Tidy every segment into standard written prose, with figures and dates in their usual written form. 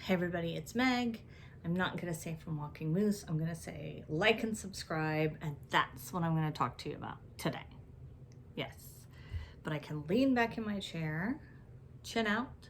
Hey everybody, it's Meg. I'm not going to say from Walking Moose. I'm going to say like and subscribe, and that's what I'm going to talk to you about today. Yes, but I can lean back in my chair, chin out.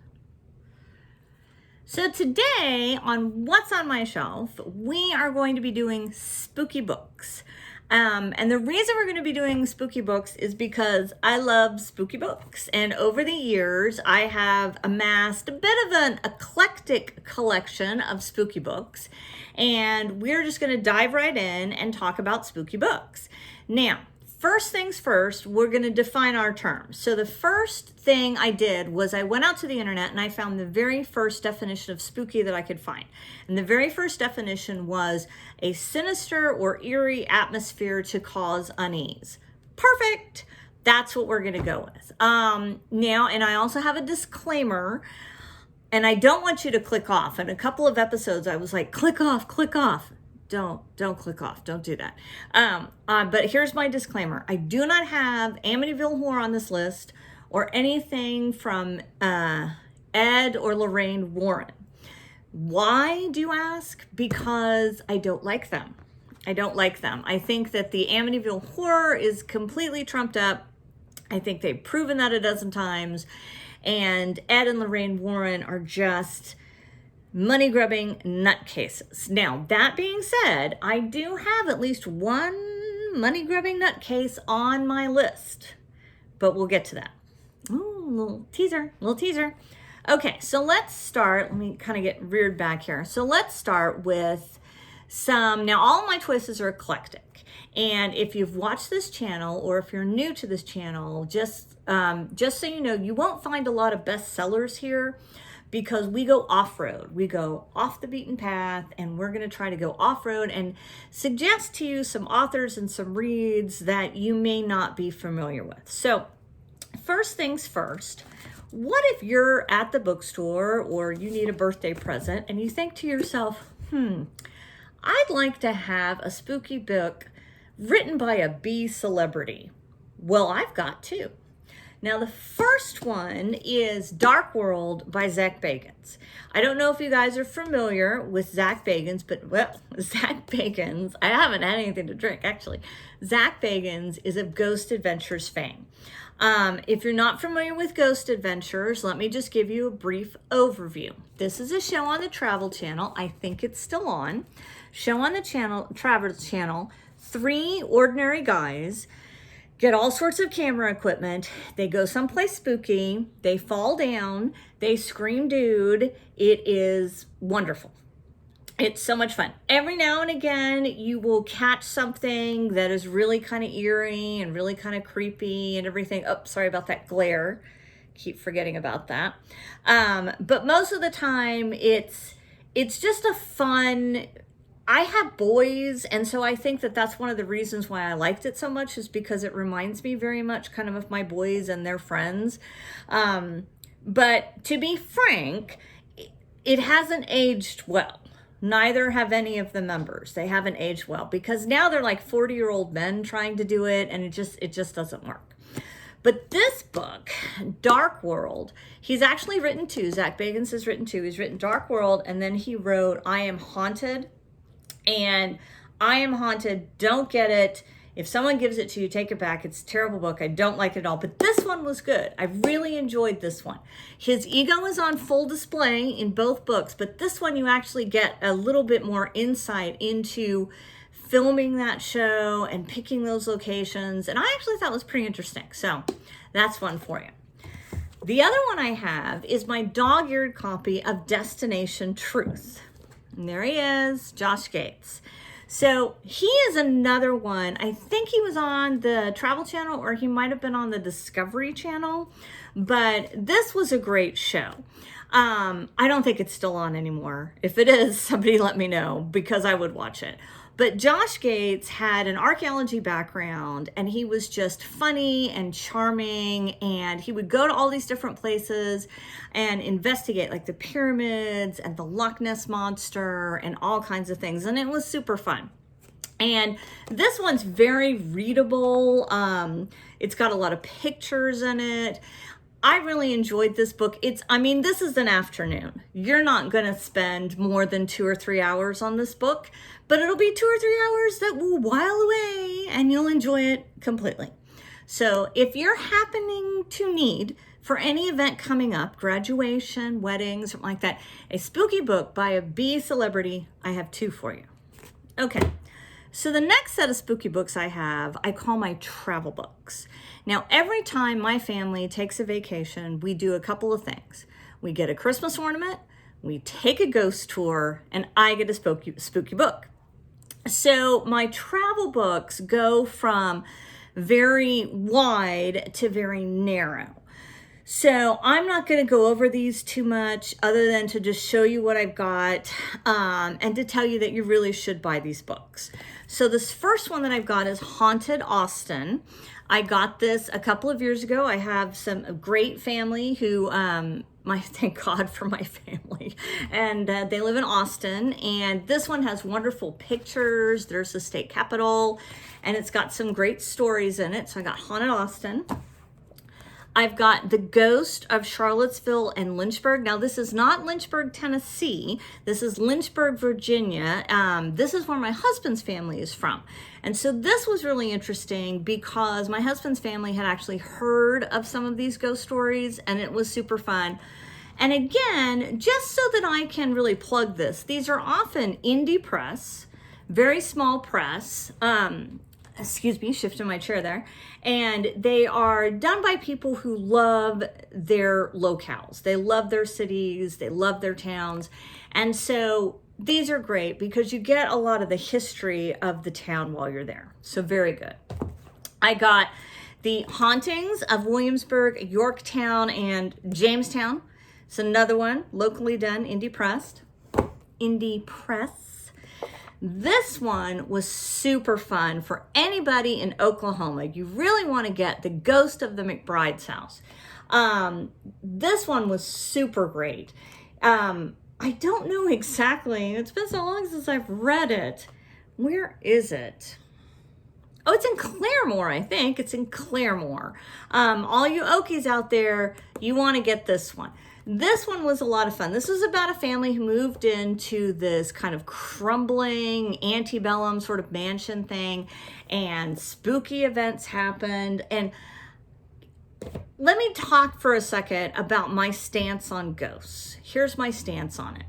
So today on What's on My Shelf, we are going to be doing spooky books. And the reason we're going to be doing spooky books is because I love spooky books. And over the years, I have amassed a bit of an eclectic collection of spooky books. And we're just going to dive right in and talk about spooky books. Now, first things first, we're going to define our terms. So the first thing I did was I went out to the internet and I found the very first definition of spooky that I could find. And the very first definition was a sinister or eerie atmosphere to cause unease. Perfect. That's what we're going to go with. Now, and I also have a disclaimer, and I don't want you to click off. In a couple of episodes, I was like, click off, click off. Don't click off. Don't do that. But here's my disclaimer. I do not have Amityville Horror on this list or anything from Ed or Lorraine Warren. Why, do you ask? Because I don't like them. I don't like them. I think that the Amityville Horror is completely trumped up. I think they've proven that a dozen times. And Ed and Lorraine Warren are just money-grubbing nutcases. Now, that being said, I do have at least one money-grubbing nutcase on my list, but we'll get to that. Ooh, little teaser. Okay, so let's start. Let me kind of get reared back here. So let's start with now all my choices are eclectic. And if you've watched this channel or if you're new to this channel, just so you know, you won't find a lot of bestsellers here, because we go off-road. We go off the beaten path, and we're going to try to go off-road and suggest to you some authors and some reads that you may not be familiar with. So first things first, what if you're at the bookstore or you need a birthday present and you think to yourself, I'd like to have a spooky book written by a B celebrity? Well, I've got two. Now, the first one is Dark World by Zak Bagans. I don't know if you guys are familiar with Zak Bagans, but, well, Zak Bagans, I haven't had anything to drink, actually. Zak Bagans is of Ghost Adventures fame. If you're not familiar with Ghost Adventures, let me just give you a brief overview. This is a show on the Travel Channel. I think it's still on. Show on the Travel Channel. 3 ordinary guys get all sorts of camera equipment. They go someplace spooky. They fall down. They scream, dude. It is wonderful. It's so much fun. Every now and again, you will catch something that is really kind of eerie and really kind of creepy and everything. Oh, sorry about that glare. Keep forgetting about that. But most of the time, it's just a fun. I have boys, and so I think that that's one of the reasons why I liked it so much, is because it reminds me very much kind of my boys and their friends. But to be frank, it hasn't aged well. Neither have any of the members. They haven't aged well, because now they're like 40-year-old men trying to do it, and it just doesn't work. But this book, Dark World, he's actually written 2. Zak Bagans has written 2. He's written Dark World, and then he wrote I Am Haunted. And I Am Haunted, don't get it. If someone gives it to you, take it back. It's a terrible book. I don't like it at all. But this one was good. I really enjoyed this one. His ego is on full display in both books, but this one you actually get a little bit more insight into filming that show and picking those locations. And I actually thought it was pretty interesting. So that's one for you. The other one I have is my dog-eared copy of Destination Truth. And there he is, Josh Gates. So he is another one. I think he was on the Travel Channel, or he might have been on the Discovery Channel, but this was a great show. I don't think it's still on anymore. If it is, somebody let me know, because I would watch it. But Josh Gates had an archaeology background, and he was just funny and charming, and he would go to all these different places and investigate, like the pyramids and the Loch Ness Monster and all kinds of things, and it was super fun. And this one's very readable. It's got a lot of pictures in it. I really enjoyed this book. This is an afternoon. You're not going to spend more than 2 or 3 hours on this book, but it'll be 2 or 3 hours that will while away and you'll enjoy it completely. So if you're happening to need, for any event coming up, graduation, weddings, something like that, a spooky book by a B celebrity, I have 2 for you. Okay. So the next set of spooky books I call my travel books. Now, every time my family takes a vacation, we do a couple of things. We get a Christmas ornament, we take a ghost tour, and I get a spooky book. So my travel books go from very wide to very narrow. So I'm not going to go over these too much other than to just show you what I've got and to tell you that you really should buy these books. So this first one that I've got is Haunted Austin. I got this a couple of years ago. I have some great family who, thank God for my family, and they live in Austin. And this one has wonderful pictures. There's the state capitol, and it's got some great stories in it. So I got Haunted Austin. I've got The Ghost of Charlottesville and Lynchburg. Now, this is not Lynchburg, Tennessee. This is Lynchburg, Virginia. This is where my husband's family is from. And so this was really interesting because my husband's family had actually heard of some of these ghost stories, and it was super fun. And again, just so that I can really plug this, these are often indie press, very small press. Excuse me, shifting my chair there. And they are done by people who love their locales. They love their cities, they love their towns. And so these are great because you get a lot of the history of the town while you're there. So very good. I got The Hauntings of Williamsburg, Yorktown, and Jamestown. It's another one, locally done, indie press. This one was super fun for anybody in Oklahoma. You really want to get The Ghost of the McBride's House. This one was super great. I don't know exactly. It's been so long since I've read it. Where is it? Oh, it's in Claremore, I think. It's in Claremore. All you Okies out there, you want to get this one. This one was a lot of fun. This was about a family who moved into this kind of crumbling antebellum sort of mansion thing, and spooky events happened. And let me talk for a second about my stance on ghosts. Here's my stance on it.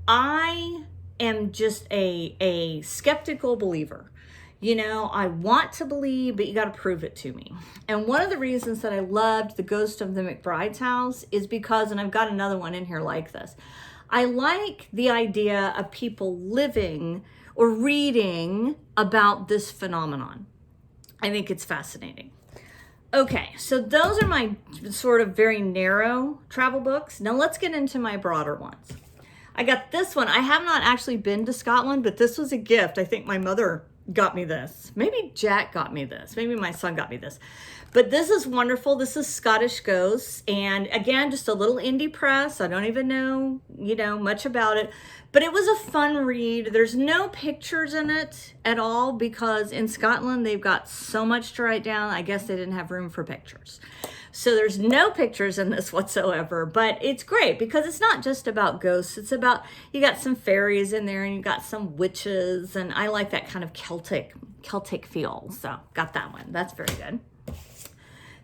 I am just a skeptical believer. You know, I want to believe, but you got to prove it to me. And one of the reasons that I loved The Ghost of the McBride's House is because, and I've got another one in here like this, I like the idea of people living or reading about this phenomenon. I think it's fascinating. Okay, so those are my sort of very narrow travel books. Now let's get into my broader ones. I got this one. I have not actually been to Scotland, but this was a gift. I think my mother got me this. Maybe Jack got me this. Maybe my son got me this. But this is wonderful. This is Scottish Ghosts. And again, just a little indie press. I don't even know, much about it. But it was a fun read. There's no pictures in it at all because in Scotland, they've got so much to write down. I guess they didn't have room for pictures. So there's no pictures in this whatsoever, but it's great because it's not just about ghosts. It's about, you got some fairies in there and you got some witches, and I like that kind of Celtic feel. So got that one. That's very good.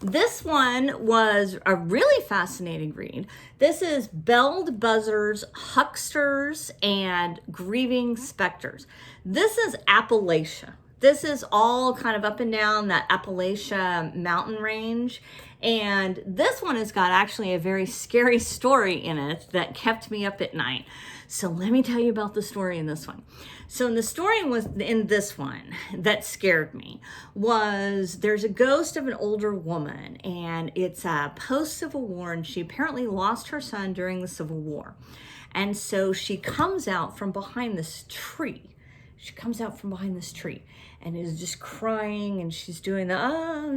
This one was a really fascinating read. This is Belled Buzzers, Hucksters, and Grieving Specters. This is Appalachia. This is all kind of up and down that Appalachia mountain range. And this one has got actually a very scary story in it that kept me up at night. So let me tell you about the story in this one. So in the story was in this one that scared me was there's a ghost of an older woman, and it's post-Civil War, and she apparently lost her son during the Civil War. And so she comes out from behind this tree. And is just crying, and she's doing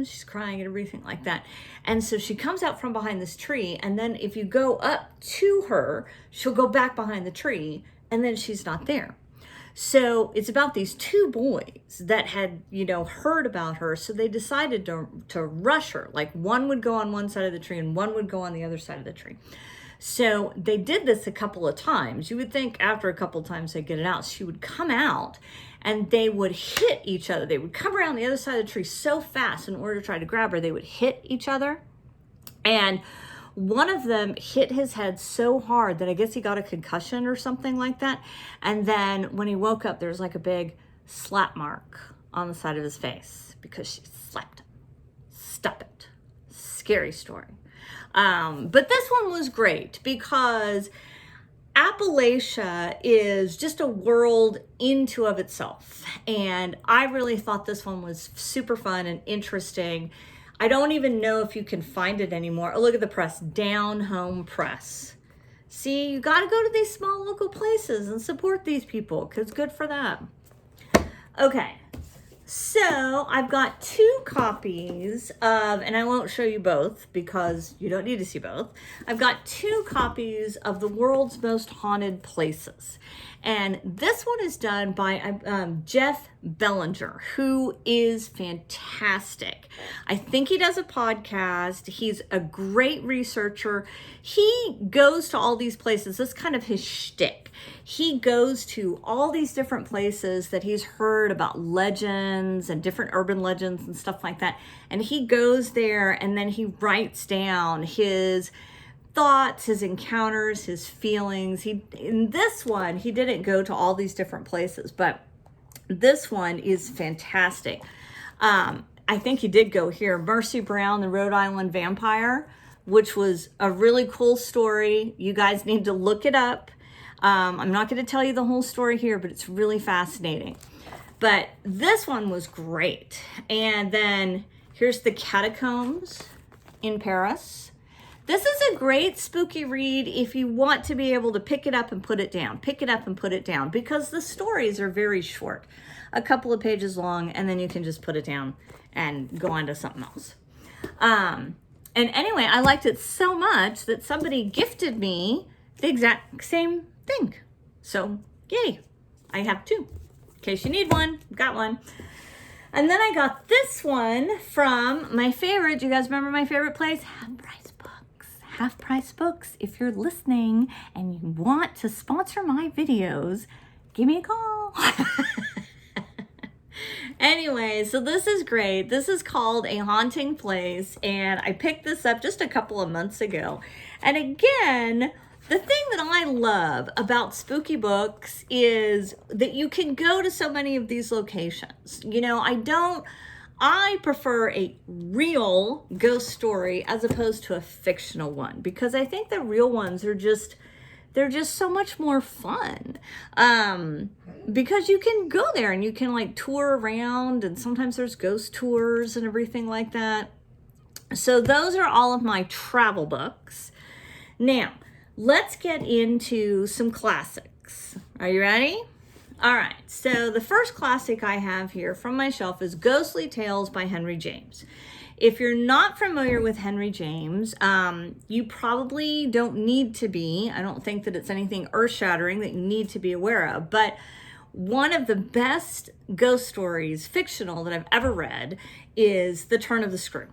she's crying and everything like that. And so she comes out from behind this tree, and then if you go up to her, she'll go back behind the tree, and then she's not there. So it's about these two boys that had, heard about her. So they decided to rush her. Like one would go on one side of the tree and one would go on the other side of the tree. So they did this a couple of times. You would think after a couple of times they'd get it out. She would come out and they would hit each other. They would come around the other side of the tree so fast in order to try to grab her. They would hit each other. And one of them hit his head so hard that I guess he got a concussion or something like that. And then when he woke up, there was like a big slap mark on the side of his face because she slapped him. Stop it. Scary story. But this one was great because Appalachia is just a world into of itself. And I really thought this one was super fun and interesting. I don't even know if you can find it anymore. Oh, look at the press, Down Home Press. See, you got to go to these small local places and support these people because good for them. Okay, so I've got 2 copies of, and I won't show you both because you don't need to see both. I've got 2 copies of The World's Most Haunted Places. And this one is done by Jeff Belanger, who is fantastic. I think he does a podcast. He's a great researcher. He goes to all these places. That's kind of his shtick. He goes to all these different places that he's heard about legends and different urban legends and stuff like that. And he goes there and then he writes down his thoughts, his encounters, his feelings. In this one, he didn't go to all these different places, but this one is fantastic. I think he did go here. Mercy Brown, the Rhode Island vampire, which was a really cool story. You guys need to look it up. I'm not going to tell you the whole story here, but it's really fascinating. But this one was great. And then here's the Catacombs in Paris. This is a great spooky read if you want to be able to pick it up and put it down. Pick it up and put it down because the stories are very short. A couple of pages long, and then you can just put it down and go on to something else. And anyway, I liked it so much that somebody gifted me the exact same thing. So, yay. I have 2. In case you need one, got one. And then I got this one from my favorite. Do you guys remember my favorite place? Half Price Books. If you're listening and you want to sponsor my videos, give me a call. Anyway, so this is great. This is called A Haunting Place, and I picked this up just a couple of months ago. And again, the thing that I love about spooky books is that you can go to so many of these locations. I prefer a real ghost story as opposed to a fictional one because I think the real ones are they're just so much more fun. Because you can go there and you can like tour around, and sometimes there's ghost tours and everything like that. So those are all of my travel books. Now, let's get into some classics. Are you ready? All right, so the first classic I have here from my shelf is Ghostly Tales by Henry James. If you're not familiar with Henry James, you probably don't need to be. I don't think that it's anything earth-shattering that you need to be aware of, but one of the best ghost stories, fictional, that I've ever read is The Turn of the Screw.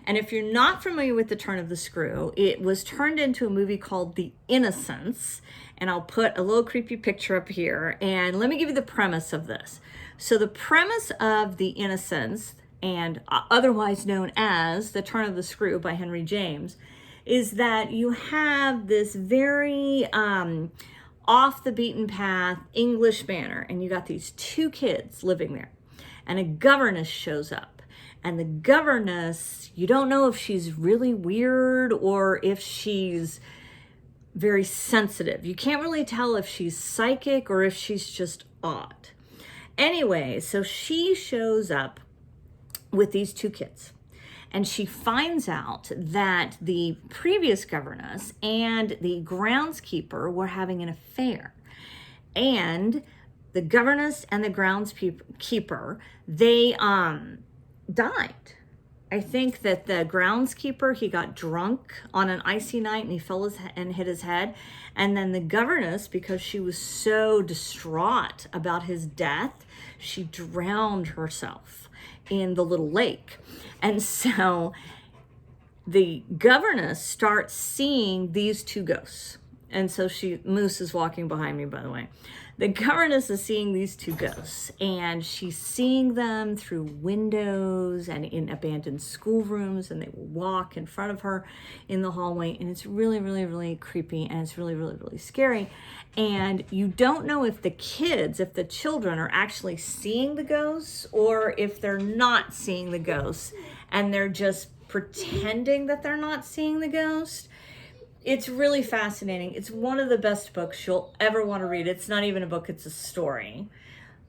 And if you're not familiar with The Turn of the Screw, it was turned into a movie called The Innocents. And I'll put a little creepy picture up here. And let me give you the premise of this. So the premise of The Innocents, and otherwise known as The Turn of the Screw by Henry James, is that you have this very off the beaten path English manor. And you got these 2 kids living there. And a governess shows up. And the governess, you don't know if she's really weird or if she's very sensitive. You can't really tell if she's psychic or if she's just odd. Anyway, so she shows up with these 2 kids. And she finds out that the previous governess and the groundskeeper were having an affair. And the governess and the groundskeeper, they died. I think that the groundskeeper, he got drunk on an icy night and he fell and hit his head. And then the governess, because she was so distraught about his death, she drowned herself in the little lake. And so the governess starts seeing these two ghosts. And so Moose is walking behind me, by the way. The governess is seeing these two ghosts, and she's seeing them through windows and in abandoned schoolrooms, and they will walk in front of her in the hallway, and it's really, really, really creepy, and it's really, really, really scary. And you don't know if the children are actually seeing the ghosts or if they're not seeing the ghosts, and they're just pretending that they're not seeing the ghost. It's really fascinating. It's one of the best books you'll ever want to read. It's not even a book, it's a story.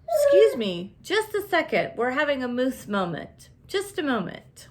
Excuse me, just a second. We're having a moose moment. Just a moment.